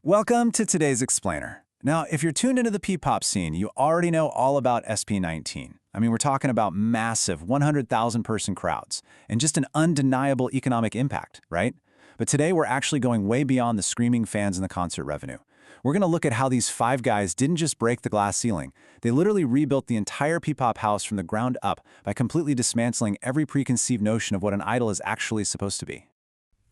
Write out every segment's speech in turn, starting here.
Welcome to today's explainer. Now, if you're tuned into the P-pop scene, you already know all about SB19. I mean, we're talking about massive 100,000-person crowds and just an undeniable economic impact, right? But today, we're actually going way beyond the screaming fans and the concert revenue. We're going to look at how these five guys didn't just break the glass ceiling. They literally rebuilt the entire P-pop house from the ground up by completely dismantling every preconceived notion of what an idol is actually supposed to be.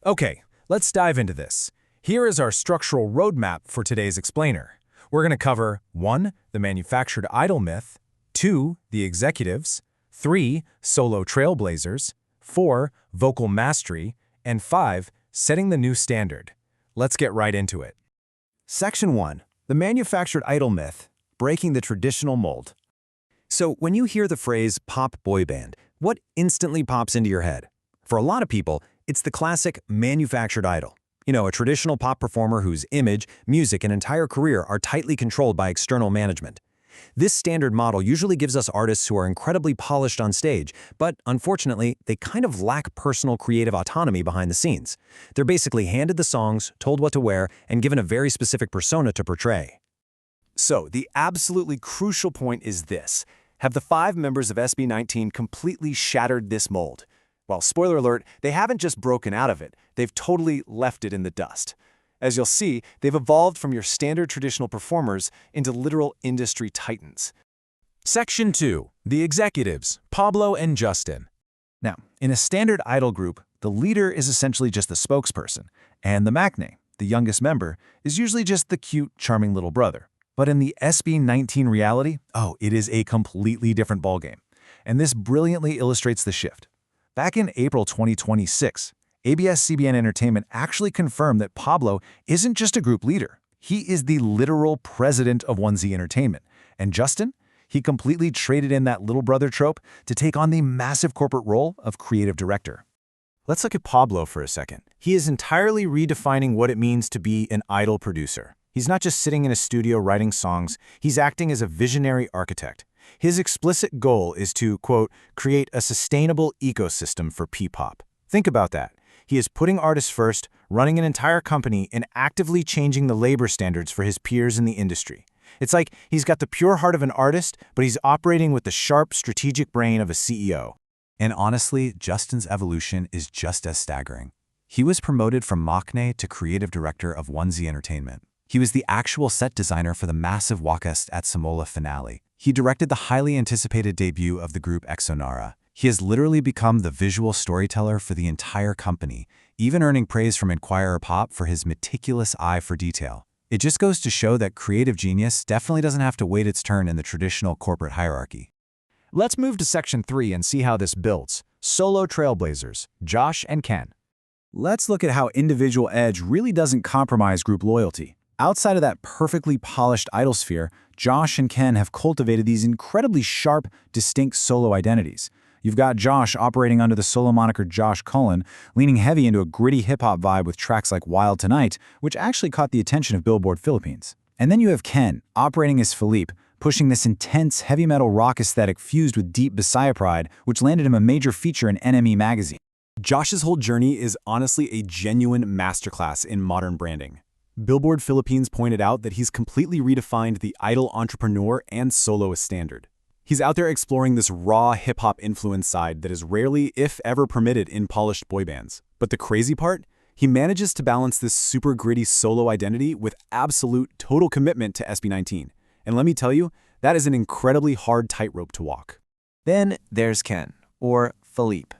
Okay, let's dive into this. Here is our structural roadmap for today's explainer. We're going to cover 1. The manufactured idol myth, 2. The executives, 3. Solo trailblazers, 4. Vocal mastery, and 5. Setting the new standard. Let's get right into it. Section 1. The manufactured idol myth, breaking the traditional mold. So when you hear the phrase pop boy band, what instantly pops into your head? For a lot of people, it's the classic manufactured idol. You know, a traditional pop performer whose image, music, and entire career are tightly controlled by external management. This standard model usually gives us artists who are incredibly polished on stage, but unfortunately, they kind of lack personal creative autonomy behind the scenes. They're basically handed the songs, told what to wear, and given a very specific persona to portray. So, the absolutely crucial point is this. Have the 5 members of SB19 completely shattered this mold? Well, spoiler alert, they haven't just broken out of it, they've totally left it in the dust. As you'll see, they've evolved from your standard traditional performers into literal industry titans. Section 2. The executives, Pablo and Justin. Now, in a standard idol group, the leader is essentially just the spokesperson, and the maknae, the youngest member, is usually just the cute, charming little brother. But in the SB19 reality, it is a completely different ballgame. And this brilliantly illustrates the shift. Back in April 2026, ABS-CBN Entertainment actually confirmed that Pablo isn't just a group leader. He is the literal president of 1Z Entertainment. And Justin? He completely traded in that little brother trope to take on the massive corporate role of creative director. Let's look at Pablo for a second. He is entirely redefining what it means to be an idol producer. He's not just sitting in a studio writing songs, he's acting as a visionary architect. His explicit goal is to, quote, create a sustainable ecosystem for P-pop. Think about that. He is putting artists first, running an entire company, and actively changing the labor standards for his peers in the industry. It's like he's got the pure heart of an artist, but he's operating with the sharp, strategic brain of a CEO. And honestly, Justin's evolution is just as staggering. He was promoted from maknae to creative director of 1Z Entertainment. He was the actual set designer for the massive Wakast at Samola finale. He directed the highly anticipated debut of the group Exonara. He has literally become the visual storyteller for the entire company, even earning praise from Inquirer Pop for his meticulous eye for detail. It just goes to show that creative genius definitely doesn't have to wait its turn in the traditional corporate hierarchy. Let's move to Section 3 and see how this builds. Solo trailblazers, Josh and Ken. Let's look at how individual edge really doesn't compromise group loyalty. Outside of that perfectly polished idol sphere, Josh and Ken have cultivated these incredibly sharp, distinct solo identities. You've got Josh operating under the solo moniker Josh Cullen, leaning heavy into a gritty hip-hop vibe with tracks like Wild Tonight, which actually caught the attention of Billboard Philippines. And then you have Ken, operating as FELIP, pushing this intense heavy metal rock aesthetic fused with deep Bisaya pride, which landed him a major feature in NME magazine. Josh's whole journey is honestly a genuine masterclass in modern branding. Billboard Philippines pointed out that he's completely redefined the idol entrepreneur and soloist standard. He's out there exploring this raw hip-hop influence side that is rarely, if ever, permitted in polished boy bands. But the crazy part? He manages to balance this super gritty solo identity with absolute total commitment to SB19. And let me tell you, that is an incredibly hard tightrope to walk. Then there's Ken, or FELIP.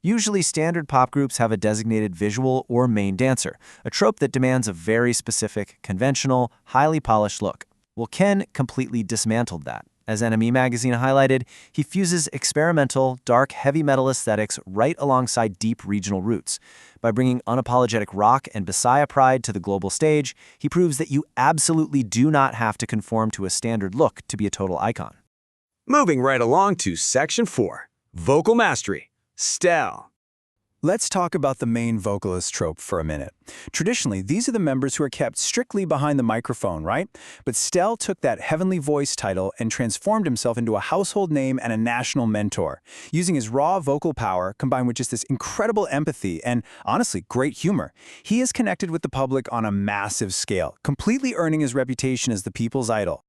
Usually standard pop groups have a designated visual or main dancer, a trope that demands a very specific, conventional, highly polished look. Well, Ken completely dismantled that. As NME magazine highlighted, he fuses experimental, dark, heavy metal aesthetics right alongside deep regional roots. By bringing unapologetic rock and Bisaya pride to the global stage, he proves that you absolutely do not have to conform to a standard look to be a total icon. Moving right along to Section 4, Vocal Mastery, Stell. Let's talk about the main vocalist trope for a minute. Traditionally, these are the members who are kept strictly behind the microphone, right? But Stell took that heavenly voice title and transformed himself into a household name and a national mentor, using his raw vocal power combined with just this incredible empathy and, honestly, great humor. He is connected with the public on a massive scale, completely earning his reputation as the people's idol.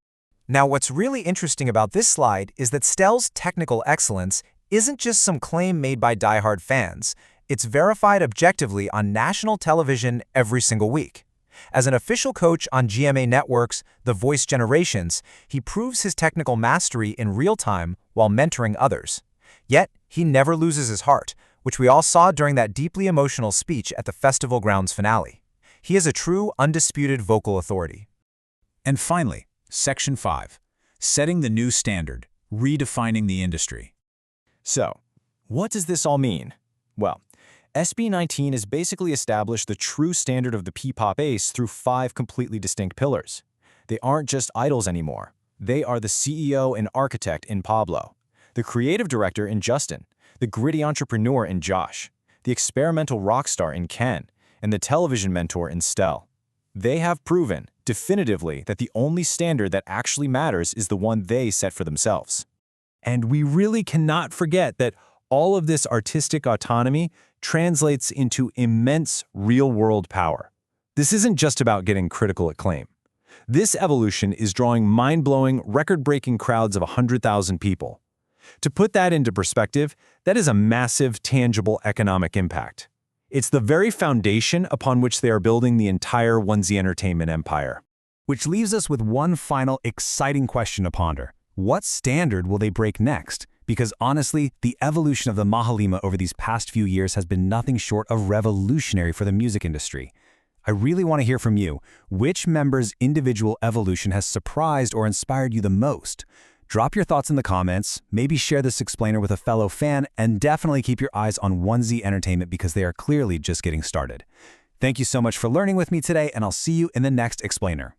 Now, what's really interesting about this slide is that Stell's technical excellence isn't just some claim made by diehard fans. It's verified objectively on national television every single week. As an official coach on GMA Network's The Voice Generations, he proves his technical mastery in real time while mentoring others. Yet, he never loses his heart, which we all saw during that deeply emotional speech at the festival grounds finale. He is a true, undisputed vocal authority. And finally, Section 5, Setting the New Standard, Redefining the Industry. So, what does this all mean? Well, SB19 has basically established the true standard of the P-pop ace through 5 completely distinct pillars. They aren't just idols anymore. They are the CEO and architect in Pablo, the creative director in Justin, the gritty entrepreneur in Josh, the experimental rock star in Ken, and the television mentor in Stell. They have proven, definitively, that the only standard that actually matters is the one they set for themselves. And we really cannot forget that all of this artistic autonomy translates into immense real-world power. This isn't just about getting critical acclaim. This evolution is drawing mind-blowing, record-breaking crowds of 100,000 people. To put that into perspective, that is a massive, tangible economic impact. It's the very foundation upon which they are building the entire Onesie Entertainment empire. Which leaves us with one final exciting question to ponder. What standard will they break next? Because honestly, the evolution of the Mahalima over these past few years has been nothing short of revolutionary for the music industry. I really want to hear from you. Which member's individual evolution has surprised or inspired you the most? Drop your thoughts in the comments, maybe share this explainer with a fellow fan, and definitely keep your eyes on Onesie Entertainment because they are clearly just getting started. Thank you so much for learning with me today, and I'll see you in the next explainer.